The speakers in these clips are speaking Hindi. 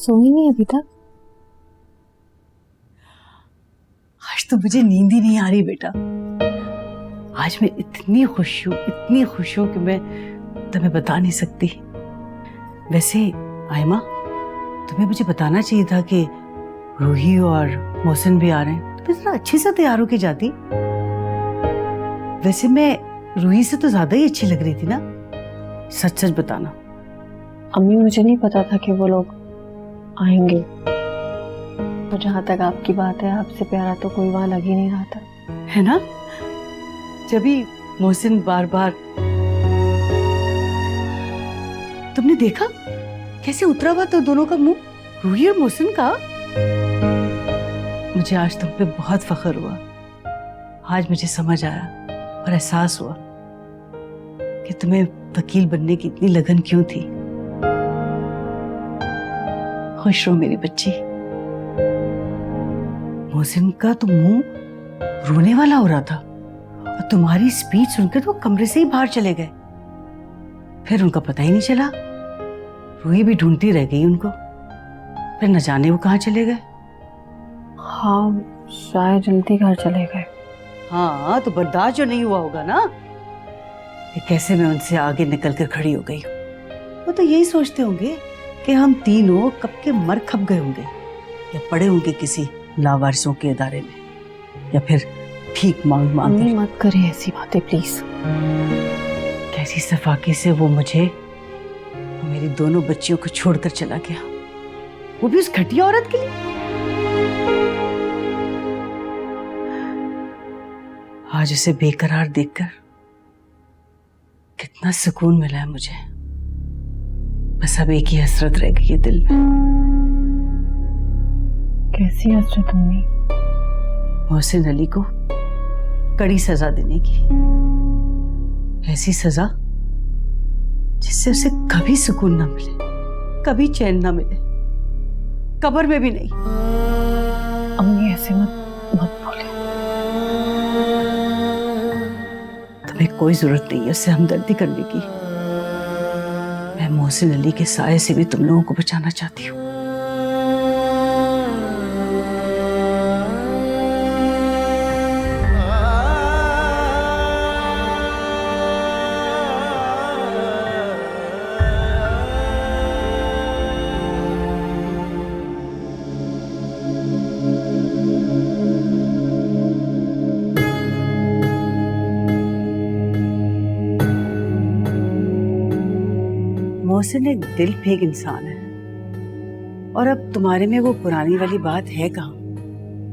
सोई नहीं अभी तक? आज तो मुझे नींद ही नहीं आ रही बेटा। आज मैं इतनी खुश हूँ कि मैं तुम्हें बता नहीं सकती। वैसे आयमा, तुम्हें मुझे बताना चाहिए था कि रूही और मोहसिन भी आ रहे हैं, तो इतना अच्छे से तैयार होके जाती। वैसे मैं रूही से तो ज्यादा ही अच्छी लग रही थी ना, सच सच बताना। अम्मी, मुझे नहीं पता था कि वो लोग आएंगे। और जहाँ तक आपकी बात है, आपसे प्यारा तो कोई वहां लग ही नहीं रहा था, है ना? जब भी मोहसिन बार बार, तुमने देखा कैसे उतरा हुआ तो दोनों का मुंह, रूही और मोहसिन का। मुझे आज तुम पे बहुत फख्र हुआ। आज मुझे समझ आया और एहसास हुआ कि तुम्हें वकील बनने की इतनी लगन क्यों थी। खुश रहो मेरी बच्ची। मोहसिन का तो मुंह रोने वाला हो रहा था और तुम्हारी स्पीच सुनकर तो कमरे से ही बाहर चले गए। फिर उनका पता ही नहीं चला। रूही भी ढूंढती रह गई उनको। फिर न जाने वो कहाँ चले गए। हाँ, शायद जल्दी घर चले गए। हाँ, तो बर्दाश्त जो नहीं हुआ होगा ना, कि कैसे मैं उनसे आगे निकल कर खड़ी हो गई हूँ। वो तो यही सोचते होंगे कि हम तीनों कब के मर खप गए होंगे, या पड़े होंगे किसी लावारिसों के इदारे में, या फिर भीख मांग मांग कर। मत करिए ऐसी बातें प्लीज। कैसी सफाकी से वो मुझे, मेरी दोनों बच्चियों को छोड़कर चला गया, वो भी उस घटिया औरत के लिए। आज उसे बेकरार देखकर कितना सुकून मिला है मुझे। बस अब एक ही हसरत रह गई है दिल में। कैसी हसरत अम्मी? मोहसिन अली को कड़ी सजा देने की। ऐसी सजा जिससे उसे कभी सुकून ना मिले, कभी चैन ना मिले, कब्र में भी नहीं। अम्मी ऐसे मत बोले। तुम्हें कोई जरूरत नहीं है उससे हमदर्दी करने की। मैं मोहसिन अली के साये से भी तुम लोगों को बचाना चाहती हूँ। मोहसिन एक दिल फेंक इंसान है, और अब तुम्हारे में वो पुरानी वाली बात है कहाँ।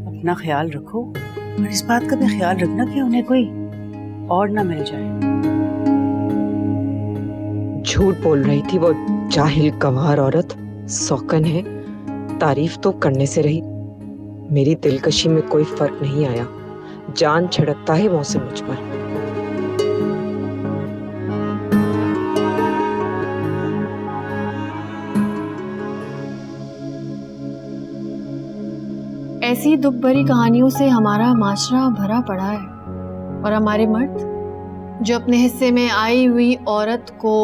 अपना ख्याल रखो, और इस बात का भी ख्याल रखना कि उन्हें कोई और ना मिल जाए। झूठ बोल रही थी वो जाहिल गंवार औरत। सौकन है, तारीफ तो करने से रही। मेरी दिलकशी में कोई फर्क नहीं आया। जान छिड़कता है मोहसिन मुझ पर। ऐसी दुख भरी कहानियों से हमारा माशरा भरा पड़ा है, और हमारे मर्द जो अपने हिस्से में आई हुई औरत को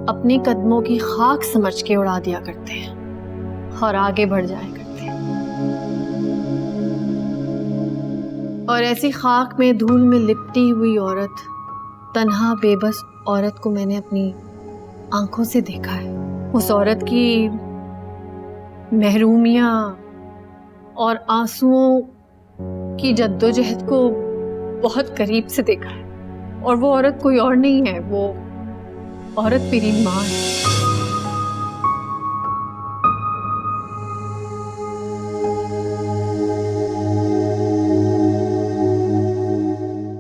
अपने कदमों की खाक समझ के उड़ा दिया करते हैं और आगे बढ़ जाया करते हैं। और ऐसी खाक में धूल में लिपटी हुई औरत, तन्हा बेबस औरत को मैंने अपनी आंखों से देखा है। उस औरत की महरूमियां और आंसुओं की जद्दोजहद को बहुत करीब से देखा है। और वो औरत कोई और नहीं है, वो औरत मेरी माँ है।